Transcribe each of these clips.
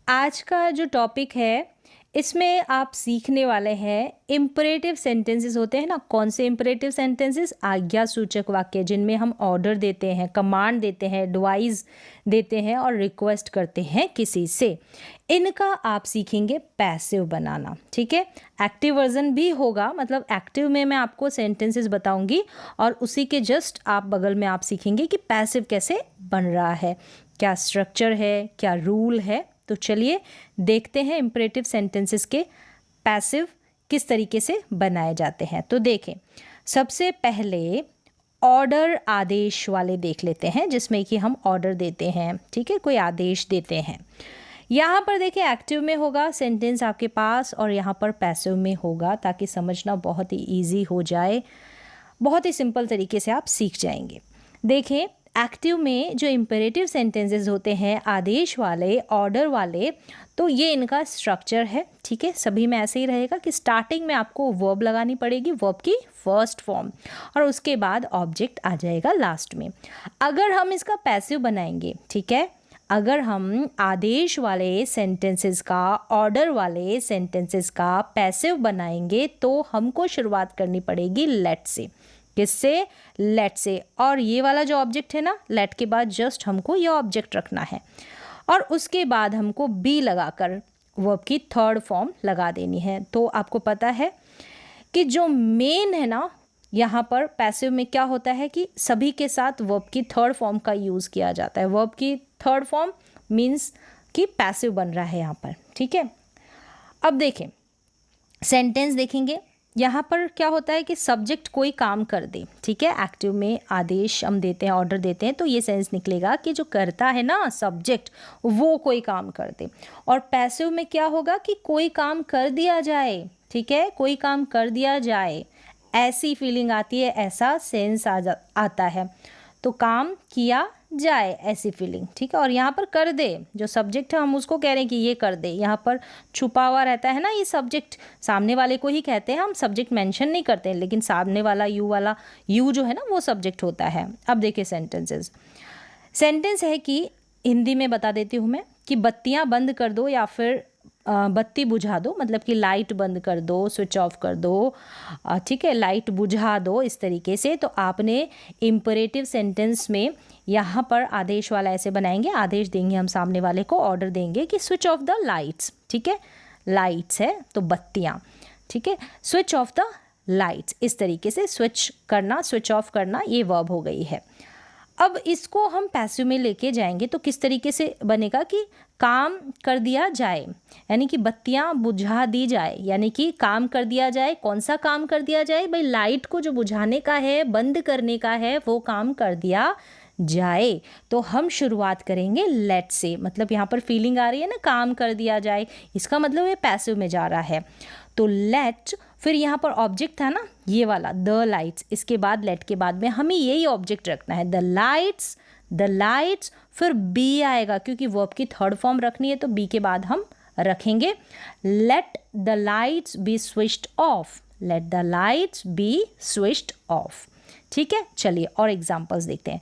आज का जो टॉपिक है इसमें आप सीखने वाले हैं इम्परेटिव सेंटेंसेस होते हैं ना। कौन से इम्परेटिव सेंटेंसेस? आज्ञा सूचक वाक्य जिनमें हम ऑर्डर देते हैं, कमांड देते हैं, एडवाइस देते हैं और रिक्वेस्ट करते हैं किसी से। इनका आप सीखेंगे पैसिव बनाना। ठीक है, एक्टिव वर्जन भी होगा, मतलब एक्टिव में मैं आपको सेंटेंसेस बताऊंगी और उसी के जस्ट आप बगल में आप सीखेंगे कि पैसिव कैसे बन रहा है, क्या स्ट्रक्चर है, क्या रूल है। तो चलिए देखते हैं इम्परेटिव सेंटेंसेस के पैसिव किस तरीके से बनाए जाते हैं। तो देखें, सबसे पहले ऑर्डर आदेश वाले देख लेते हैं, जिसमें कि हम ऑर्डर देते हैं। ठीक है, कोई आदेश देते हैं। यहाँ पर देखिए एक्टिव में होगा सेंटेंस आपके पास और यहाँ पर पैसिव में होगा, ताकि समझना बहुत ही ईजी हो जाए। बहुत ही सिंपल तरीके से आप सीख जाएंगे। देखें, एक्टिव में जो इम्पेरेटिव सेंटेंसेस होते हैं, आदेश वाले, ऑर्डर वाले, तो ये इनका स्ट्रक्चर है। ठीक है, सभी में ऐसे ही रहेगा कि स्टार्टिंग में आपको वर्ब लगानी पड़ेगी, वर्ब की फर्स्ट फॉर्म, और उसके बाद ऑब्जेक्ट आ जाएगा लास्ट में। अगर हम इसका पैसिव बनाएंगे, ठीक है, अगर हम आदेश वाले सेंटेंसेस का, ऑर्डर वाले सेंटेंसेस का पैसिव बनाएंगे तो हमको शुरुआत करनी पड़ेगी लेट से। किससे? लेट से। और ये वाला जो ऑब्जेक्ट है ना, लेट के बाद जस्ट हमको ये ऑब्जेक्ट रखना है और उसके बाद हमको बी लगाकर वर्ब की थर्ड फॉर्म लगा देनी है। तो आपको पता है कि जो मेन है ना, यहाँ पर पैसिव में क्या होता है कि सभी के साथ वर्ब की थर्ड फॉर्म का यूज़ किया जाता है। वर्ब की थर्ड फॉर्म मीन्स कि पैसिव बन रहा है यहाँ पर। ठीक है, अब देखें सेंटेंस देखेंगे। यहाँ पर क्या होता है कि सब्जेक्ट कोई काम कर दे। ठीक है, एक्टिव में आदेश हम देते हैं, ऑर्डर देते हैं, तो ये सेंस निकलेगा कि जो करता है ना सब्जेक्ट, वो कोई काम कर दे। और पैसिव में क्या होगा कि कोई काम कर दिया जाए। ठीक है, कोई काम कर दिया जाए, ऐसी फीलिंग आती है, ऐसा सेंस आता है। तो काम किया जाए, ऐसी फीलिंग। ठीक है, और यहाँ पर कर दे, जो सब्जेक्ट है हम उसको कह रहे हैं कि ये कर दे। यहाँ पर छुपा हुआ रहता है ना ये सब्जेक्ट, सामने वाले को ही कहते हैं, हम सब्जेक्ट मेंशन नहीं करते हैं, लेकिन सामने वाला यू जो है ना, वो सब्जेक्ट होता है। अब देखिए सेंटेंस है कि हिंदी में बता देती हूँ मैं कि बत्तियाँ बंद कर दो या फिर बत्ती बुझा दो, मतलब कि लाइट बंद कर दो, स्विच ऑफ कर दो। ठीक है, लाइट बुझा दो, इस तरीके से। तो आपने इम्परेटिव सेंटेंस में यहाँ पर आदेश वाला ऐसे बनाएंगे, आदेश देंगे हम सामने वाले को, ऑर्डर देंगे कि स्विच ऑफ द लाइट्स। ठीक है, लाइट्स है तो बत्तियाँ। ठीक है, स्विच ऑफ द लाइट्स, इस तरीके से स्विच करना, स्विच ऑफ करना, ये वर्ब हो गई है। अब इसको हम पैसिव में लेके जाएंगे तो किस तरीके से बनेगा कि काम कर दिया जाए, यानी कि बत्तियां बुझा दी जाए, यानी कि काम कर दिया जाए। कौन सा काम कर दिया जाए भाई? लाइट को जो बुझाने का है, बंद करने का है, वो काम कर दिया जाए। तो हम शुरुआत करेंगे लेट से, मतलब यहाँ पर फीलिंग आ रही है ना, काम कर दिया जाए, इसका मतलब ये पैसिव में जा रहा है। तो लेट, फिर यहाँ पर ऑब्जेक्ट था ना ये वाला द लाइट्स, इसके बाद लेट के बाद में हमें यही ऑब्जेक्ट रखना है, द लाइट्स, फिर बी आएगा क्योंकि वर्ब की थर्ड फॉर्म रखनी है, तो बी के बाद हम रखेंगे let the lights B switched off, let the lights B switched off. ठीक है, चलिए और एग्जांपल्स देखते हैं।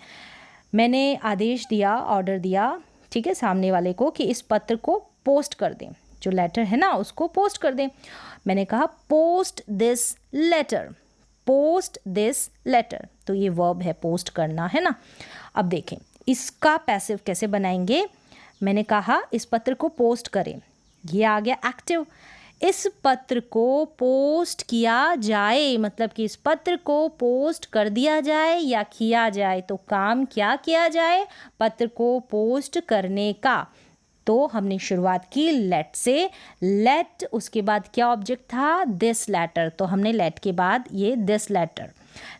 मैंने आदेश दिया, ऑर्डर दिया, ठीक है, सामने वाले को कि इस पत्र को पोस्ट कर दें, जो लेटर है ना उसको पोस्ट कर दें। मैंने कहा post this letter, post this letter, तो ये वर्ब है, पोस्ट करना है ना। अब देखें इसका पैसिव कैसे बनाएंगे। मैंने कहा इस पत्र को पोस्ट करें, ये आ गया एक्टिव। इस पत्र को पोस्ट किया जाए, मतलब कि इस पत्र को पोस्ट कर दिया जाए या किया जाए, तो काम क्या किया जाए? पत्र को पोस्ट करने का। तो हमने शुरुआत की लेट से, लेट उसके बाद क्या ऑब्जेक्ट था? दिस लेटर, तो हमने लेट के बाद ये this letter,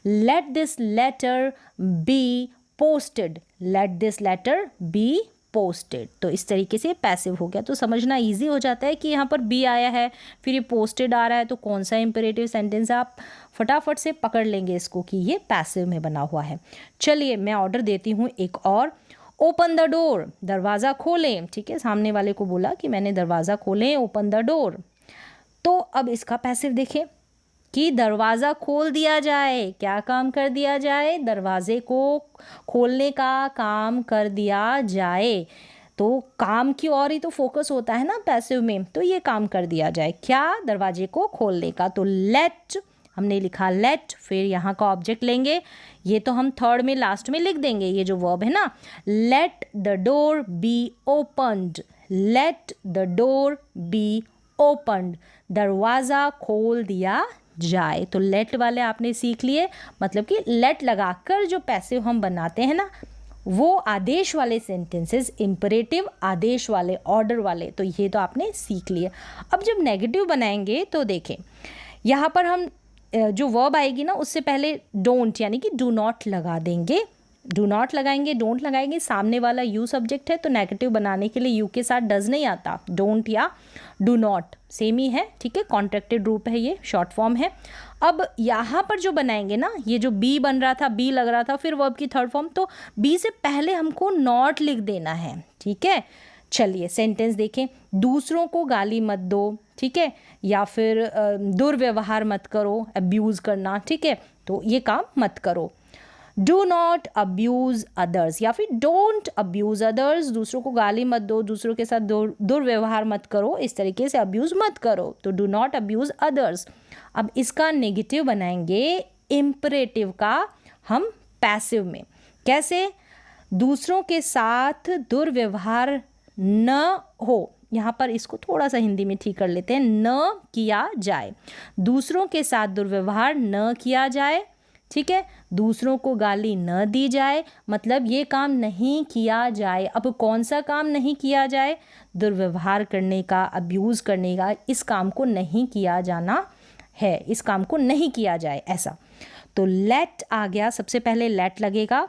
let this letter be posted, let this letter be posted. तो इस तरीके से पैसिव हो गया। तो समझना इजी हो जाता है कि यहाँ पर बी आया है, फिर ये पोस्टेड आ रहा है, तो कौन सा इंपेरेटिव सेंटेंस आप फटाफट से पकड़ लेंगे इसको कि ये पैसिव में बना हुआ है। चलिए मैं ऑर्डर देती हूँ एक और, ओपन द डोर, दरवाज़ा खोलें। ठीक है, सामने वाले को बोला कि मैंने दरवाज़ा खोलें, ओपन द डोर। तो अब इसका पैसिव देखें कि दरवाज़ा खोल दिया जाए, क्या काम कर दिया जाए? दरवाजे को खोलने का काम कर दिया जाए। तो काम की ओर ही तो फोकस होता है ना पैसिव में, तो ये काम कर दिया जाए, क्या, दरवाजे को खोलने का। तो लेट हमने लिखा लेट, फिर यहाँ का ऑब्जेक्ट लेंगे, ये तो हम थर्ड में लास्ट में लिख देंगे, ये जो वर्ब है ना, let the door be opened, let the door be opened, दरवाज़ा खोल दिया जाए। तो लेट वाले आपने सीख लिए, मतलब कि लेट लगाकर जो पैसिव हम बनाते हैं ना, वो आदेश वाले सेंटेंसेस, इम्परेटिव आदेश वाले, ऑर्डर वाले, तो ये तो आपने सीख लिए। अब जब नेगेटिव बनाएंगे तो देखें, यहाँ पर हम जो वर्ब आएगी ना, उससे पहले डोंट यानी कि डू नॉट लगा देंगे, डू नॉट लगाएंगे, डोंट लगाएंगे, सामने वाला यू सब्जेक्ट है तो नेगेटिव बनाने के लिए यू के साथ डज नहीं आता, डोंट या डू नॉट सेम ही है, ठीक है, कॉन्ट्रैक्टेड रूप है, ये शॉर्ट फॉर्म है। अब यहाँ पर जो बनाएंगे ना, ये जो बी बन रहा था, बी लग रहा था, फिर वर्ब की थर्ड फॉर्म, तो बी से पहले हमको नॉट लिख देना है, ठीक है। चलिए सेंटेंस देखें, दूसरों को गाली मत दो, ठीक है, या फिर दुर्व्यवहार मत करो, अब्यूज़ करना, ठीक है, तो ये काम मत करो। डू नॉट अब्यूज़ अदर्स या फिर डोंट अब्यूज़ अदर्स, दूसरों को गाली मत दो, दूसरों के साथ दुर्व्यवहार मत करो, इस तरीके से अब्यूज़ मत करो, तो डू नॉट अब्यूज़ अदर्स। अब इसका नेगेटिव बनाएंगे इम्परेटिव का हम पैसिव में, कैसे, दूसरों के साथ दुर्व्यवहार न हो, यहाँ पर इसको थोड़ा सा हिंदी में ठीक कर लेते हैं, न किया जाए, दूसरों के साथ दुर्व्यवहार न किया जाए, ठीक है, दूसरों को गाली न दी जाए, मतलब ये काम नहीं किया जाए। अब कौन सा काम नहीं किया जाए, दुर्व्यवहार करने का, अब्यूज़ करने का, इस काम को नहीं किया जाना है, इस काम को नहीं किया जाए, ऐसा। तो लेट आ गया, सबसे पहले लेट लगेगा,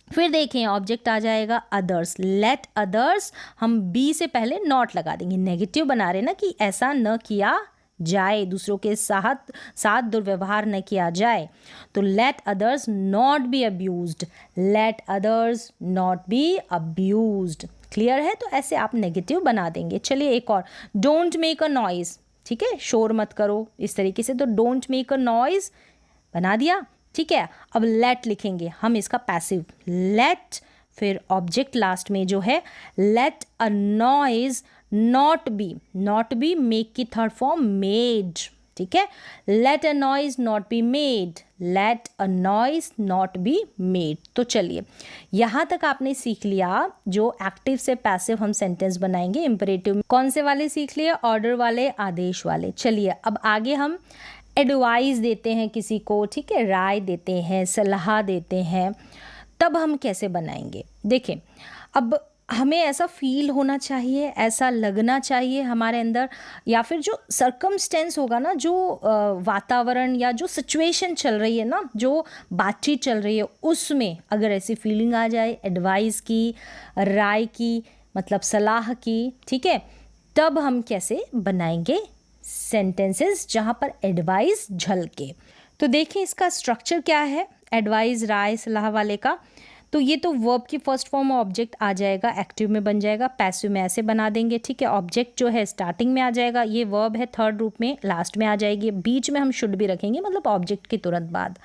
फिर देखें ऑब्जेक्ट आ जाएगा अदर्स, लेट अदर्स, हम बी से पहले नॉट लगा देंगे, नेगेटिव बना रहे ना कि ऐसा न किया जाए, दूसरों के साथ दुर्व्यवहार न किया जाए, तो let others not be abused, let others not be abused, clear है। तो ऐसे आप नेगेटिव बना देंगे। चलिए एक और, डोंट मेक अ नॉइज़, ठीक है, शोर मत करो, इस तरीके से, तो डोंट मेक अ नॉइज़ बना दिया, ठीक है। अब लेट लिखेंगे हम, इसका पैसिव लेट, फिर ऑब्जेक्ट लास्ट में जो है, let a noise not be make की थर्ड फॉर्म मेड, ठीक है, let a noise not be made, let a noise not be made. तो चलिए यहाँ तक आपने सीख लिया जो एक्टिव से पैसिव हम सेंटेंस बनाएंगे इम्परेटिव में, कौन से वाले सीख लिए, ऑर्डर वाले, आदेश वाले। चलिए अब आगे हम एडवाइस देते हैं किसी को, ठीक है, राय देते हैं, सलाह देते हैं, तब हम कैसे बनाएंगे। देखें, अब हमें ऐसा फील होना चाहिए, ऐसा लगना चाहिए हमारे अंदर, या फिर जो सर्कमस्टेंस होगा ना, जो वातावरण या जो सिचुएशन चल रही है ना, जो बातचीत चल रही है, उसमें अगर ऐसी फीलिंग आ जाए एडवाइस की, राय की, मतलब सलाह की, ठीक है, तब हम कैसे बनाएंगे सेंटेंसेस जहाँ पर एडवाइस झलके। तो देखिए इसका स्ट्रक्चर क्या है, एडवाइस, राय, सलाह वाले का। तो ये तो वर्ब की फर्स्ट फॉर्म ऑब्जेक्ट आ जाएगा, एक्टिव में बन जाएगा, पैसिव में ऐसे बना देंगे, ठीक है। ऑब्जेक्ट जो है स्टार्टिंग में आ जाएगा, ये वर्ब है थर्ड रूप में लास्ट में आ जाएगी, बीच में हम शुड भी रखेंगे, मतलब ऑब्जेक्ट के तुरंत बाद।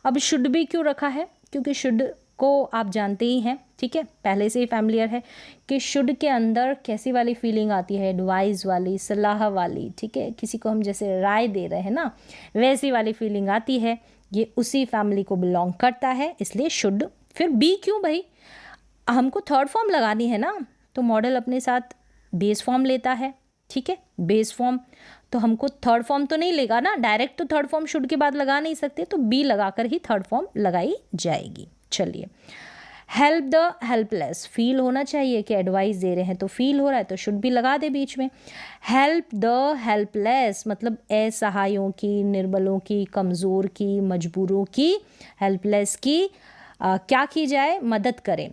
अब शुड भी क्यों रखा है, क्योंकि शुड को आप जानते ही हैं, ठीक है, पहले से ही फैमिलियर है कि शुड के अंदर कैसी वाली फीलिंग आती है, एडवाइस वाली, सलाह वाली, ठीक है, किसी को हम जैसे राय दे रहे हैं ना, वैसी वाली फीलिंग आती है, ये उसी फैमिली को बिलोंग करता है, इसलिए शुड। फिर बी क्यों भाई, हमको थर्ड फॉर्म लगानी है ना, तो मॉडल अपने साथ बेस फॉर्म लेता है, ठीक है, बेस फॉर्म, तो हमको थर्ड फॉर्म तो नहीं लेगा ना, डायरेक्ट तो थर्ड फॉर्म शुड के बाद लगा नहीं सकते, तो बी लगाकर ही थर्ड फॉर्म लगाई जाएगी। चलिए, हेल्प द हेल्पलेस, फील होना चाहिए कि एडवाइस दे रहे हैं, तो फील हो रहा है तो शुड भी लगा दे बीच में। हेल्प द हेल्पलेस, मतलब असहायों की, निर्बलों की, कमज़ोर की, मजबूरों की, हेल्पलेस की क्या की जाए, मदद करें,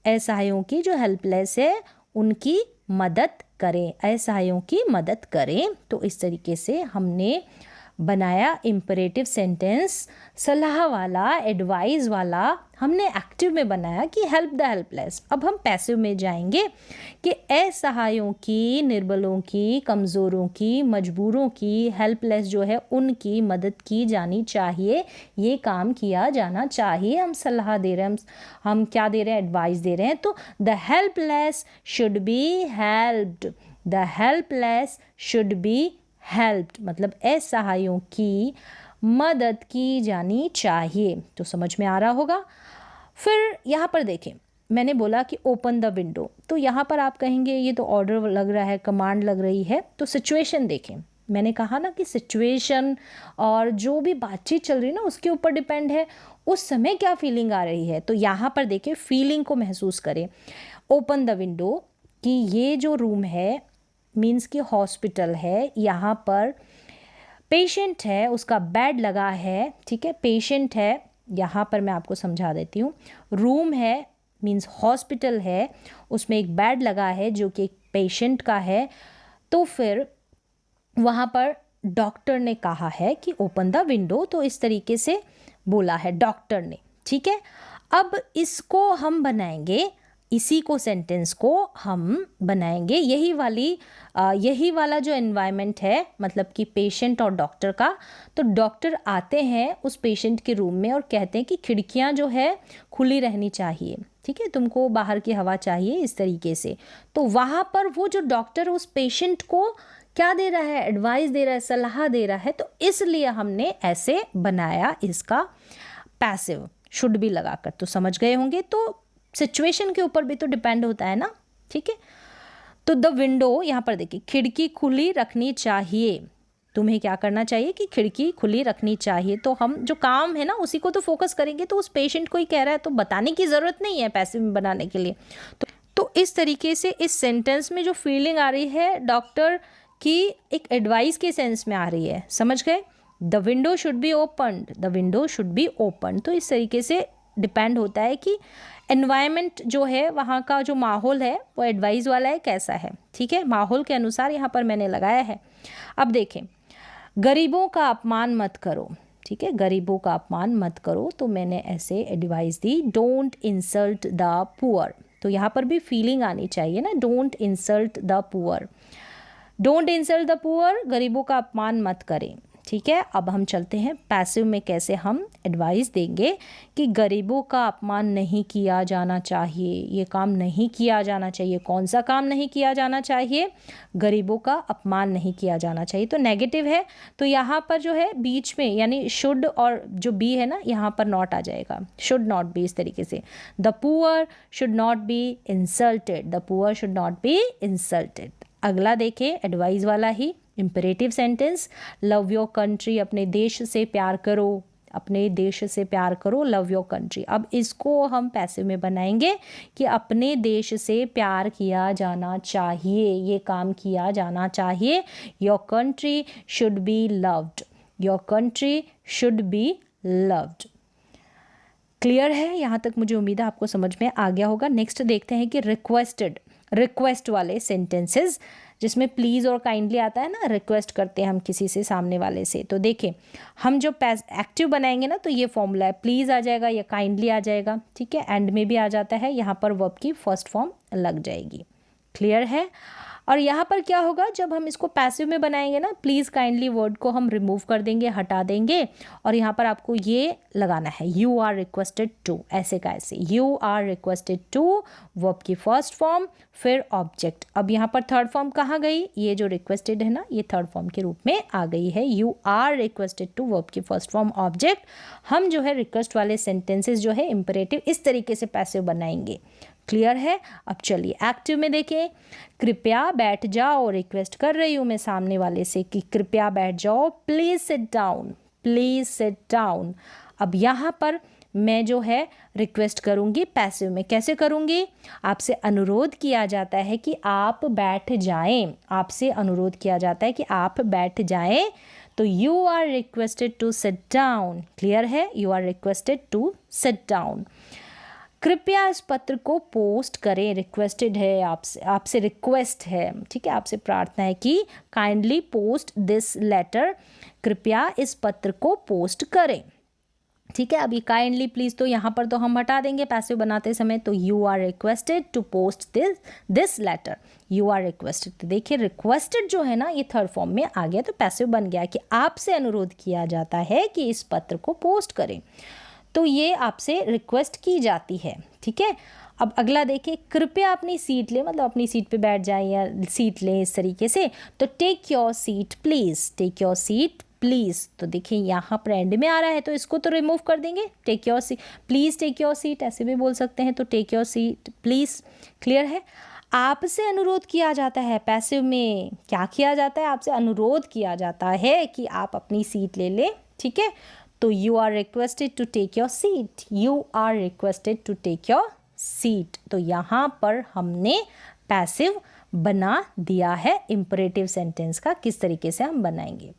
असहायों की जो हेल्पलेस है उनकी मदद करें, असहायों की मदद करें। तो इस तरीके से हमने बनाया इम्परेटिव सेंटेंस, सलाह वाला, एडवाइस वाला, हमने एक्टिव में बनाया कि हेल्प द हेल्पलेस। अब हम पैसिव में जाएंगे कि असहायों की, निर्बलों की, कमज़ोरों की, मजबूरों की, हेल्पलेस जो है उनकी मदद की जानी चाहिए, ये काम किया जाना चाहिए। हम सलाह दे रहे हैं, हम क्या दे रहे हैं, एडवाइस दे रहे हैं। तो the helpless should be helped, the helpless should be helped, मतलब असहायों की मदद की जानी चाहिए। तो समझ में आ रहा होगा। फिर यहाँ पर देखें, मैंने बोला कि ओपन द विंडो, तो यहाँ पर आप कहेंगे ये तो ऑर्डर लग रहा है, कमांड लग रही है। तो सिचुएशन देखें, मैंने कहा ना कि सिचुएशन और जो भी बातचीत चल रही है ना उसके ऊपर डिपेंड है उस समय क्या फीलिंग आ रही है। तो यहाँ पर देखें, फीलिंग को महसूस करें। ओपन द विंडो कि ये जो रूम है मीन्स कि हॉस्पिटल है, यहाँ पर पेशेंट है, उसका बेड लगा है, ठीक है, पेशेंट है। यहाँ पर मैं आपको समझा देती हूँ, रूम है मीन्स हॉस्पिटल है, उसमें एक बेड लगा है जो कि एक पेशेंट का है। तो फिर वहाँ पर डॉक्टर ने कहा है कि ओपन द विंडो, तो इस तरीके से बोला है डॉक्टर ने, ठीक है। अब इसको हम बनाएंगे, इसी को सेंटेंस को हम बनाएंगे, यही वाला जो एनवायरनमेंट है, मतलब कि पेशेंट और डॉक्टर का। तो डॉक्टर आते हैं उस पेशेंट के रूम में और कहते हैं कि खिड़कियां जो है खुली रहनी चाहिए, ठीक है, तुमको बाहर की हवा चाहिए, इस तरीके से। तो वहाँ पर वो जो डॉक्टर उस पेशेंट को क्या दे रहा है, एडवाइस दे रहा है, सलाह दे रहा है। तो इसलिए हमने ऐसे बनाया इसका पैसिव, शुड भी लगाकर। तो समझ गए होंगे। तो सिचुएशन के ऊपर भी तो डिपेंड होता है ना, ठीक है। तो द विंडो, यहाँ पर देखिए, खिड़की खुली रखनी चाहिए, तुम्हें क्या करना चाहिए कि खिड़की खुली रखनी चाहिए। तो हम जो काम है ना उसी को तो फोकस करेंगे। तो उस पेशेंट को ही कह रहा है, तो बताने की ज़रूरत नहीं है पैसिव में बनाने के लिए। तो इस तरीके से इस सेंटेंस में जो फीलिंग आ रही है डॉक्टर की, एक एडवाइस के सेंस में आ रही है, समझ गए। The window should be open, the window should be open. तो इस तरीके से डिपेंड होता है कि एनवायरनमेंट जो है, वहाँ का जो माहौल है वो एडवाइस वाला है, कैसा है, ठीक है, माहौल के अनुसार यहाँ पर मैंने लगाया है। अब देखें, गरीबों का अपमान मत करो, ठीक है, गरीबों का अपमान मत करो। तो मैंने ऐसे advice the, don't insult the poor. तो यहाँ पर भी फीलिंग आनी चाहिए ना, don't insult the poor, don't insult the poor, गरीबों का अपमान मत करें, ठीक है। अब हम चलते हैं पैसिव में, कैसे हम एडवाइस देंगे कि गरीबों का अपमान नहीं किया जाना चाहिए, ये काम नहीं किया जाना चाहिए। कौन सा काम नहीं किया जाना चाहिए, गरीबों का अपमान नहीं किया जाना चाहिए। तो नेगेटिव है, तो यहाँ पर जो है बीच में यानी शुड और जो बी है ना, यहाँ पर नॉट आ जाएगा, शुड नॉट बी, इस तरीके से। The poor should not be insulted, the poor should not be insulted. अगला देखें, एडवाइस वाला ही imperative sentence, love your country, अपने देश से प्यार करो, अपने देश से प्यार करो, लव योर कंट्री। अब इसको हम पैसिव में बनाएंगे कि अपने देश से प्यार किया जाना चाहिए, ये काम किया जाना चाहिए। Your country should be loved, your country should be loved. Clear है, यहाँ तक मुझे उम्मीद है आपको समझ में आ गया होगा। नेक्स्ट देखते हैं कि रिक्वेस्टेड, रिक्वेस्ट वाले सेंटेंसेस, जिसमें प्लीज़ और काइंडली आता है ना, रिक्वेस्ट करते हैं हम किसी से, सामने वाले से। तो देखें, हम जो एक्टिव बनाएंगे ना, तो ये फॉर्मूला है, प्लीज़ आ जाएगा या काइंडली आ जाएगा, ठीक है, एंड में भी आ जाता है, यहाँ पर वर्ब की फर्स्ट फॉर्म लग जाएगी। क्लियर है। और यहाँ पर क्या होगा, जब हम इसको पैसिव में बनाएंगे ना, प्लीज़ काइंडली वर्ड को हम रिमूव कर देंगे, हटा देंगे, और यहाँ पर आपको ये लगाना है, यू आर रिक्वेस्टेड टू, ऐसे का ऐसे, you are requested to, verb की फर्स्ट फॉर्म, फिर ऑब्जेक्ट। अब यहाँ पर थर्ड फॉर्म कहाँ गई, ये जो रिक्वेस्टेड है ना, ये थर्ड फॉर्म के रूप में आ गई है, you are requested to, verb की फर्स्ट फॉर्म, ऑब्जेक्ट। हम जो है रिक्वेस्ट वाले सेंटेंसेस जो है इम्परेटिव, इस तरीके से पैसिव बनाएंगे। क्लियर है। अब चलिए एक्टिव में देखें, कृपया बैठ जाओ, रिक्वेस्ट कर रही हूँ मैं सामने वाले से कि कृपया बैठ जाओ, please sit down, please sit down. अब यहाँ पर मैं जो है रिक्वेस्ट करूँगी पैसिव में, कैसे करूँगी, आपसे अनुरोध किया जाता है कि आप बैठ जाएं, आपसे अनुरोध किया जाता है कि आप बैठ जाएं, तो you are requested to sit down. Clear है, you are requested to sit down. कृपया इस पत्र को पोस्ट करें, रिक्वेस्टेड है, आपसे रिक्वेस्ट है, ठीक है, आपसे प्रार्थना है कि काइंडली पोस्ट दिस लेटर, कृपया इस पत्र को पोस्ट करें, ठीक है। अभी काइंडली प्लीज तो यहाँ पर तो हम हटा देंगे पैसिव बनाते समय, तो you are requested to post this letter, you are requested. तो देखिए रिक्वेस्टेड जो है ना ये थर्ड फॉर्म में आ गया, तो पैसिव बन गया कि आपसे अनुरोध किया जाता है कि इस पत्र को पोस्ट करें, तो ये आपसे रिक्वेस्ट की जाती है, ठीक है। अब अगला देखिए, कृपया अपनी सीट लें, मतलब अपनी सीट पे बैठ जाएं या सीट लें इस तरीके से, तो take your seat please, take your seat please. तो देखिए यहाँ पर एंड में आ रहा है तो इसको तो रिमूव कर देंगे, take your seat, please take your seat ऐसे भी बोल सकते हैं, तो take your seat please, clear है। आपसे अनुरोध किया जाता है, पैसिव में क्या किया जाता है, आपसे अनुरोध किया जाता है कि आप अपनी सीट ले लें, ठीक है। तो you are requested to take your seat, you are requested to take your seat. तो यहाँ पर हमने पैसिव बना दिया है इम्परेटिव सेंटेंस का। किस तरीके से हम बनाएंगे,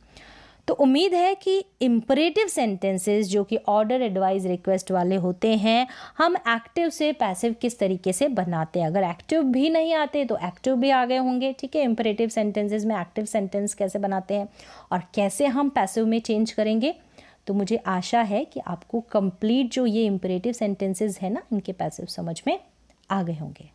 तो उम्मीद है कि इम्परेटिव सेंटेंसेस जो कि ऑर्डर, एडवाइस, रिक्वेस्ट वाले होते हैं, हम एक्टिव से पैसिव किस तरीके से बनाते हैं। अगर एक्टिव भी नहीं आते तो एक्टिव भी आ गए होंगे, ठीक है। इम्परेटिव सेंटेंसेस में एक्टिव सेंटेंस कैसे बनाते हैं और कैसे हम पैसिव में चेंज करेंगे, तो मुझे आशा है कि आपको कंप्लीट जो ये इम्परेटिव सेंटेंसेस है ना इनके पैसिव समझ में आ गए होंगे।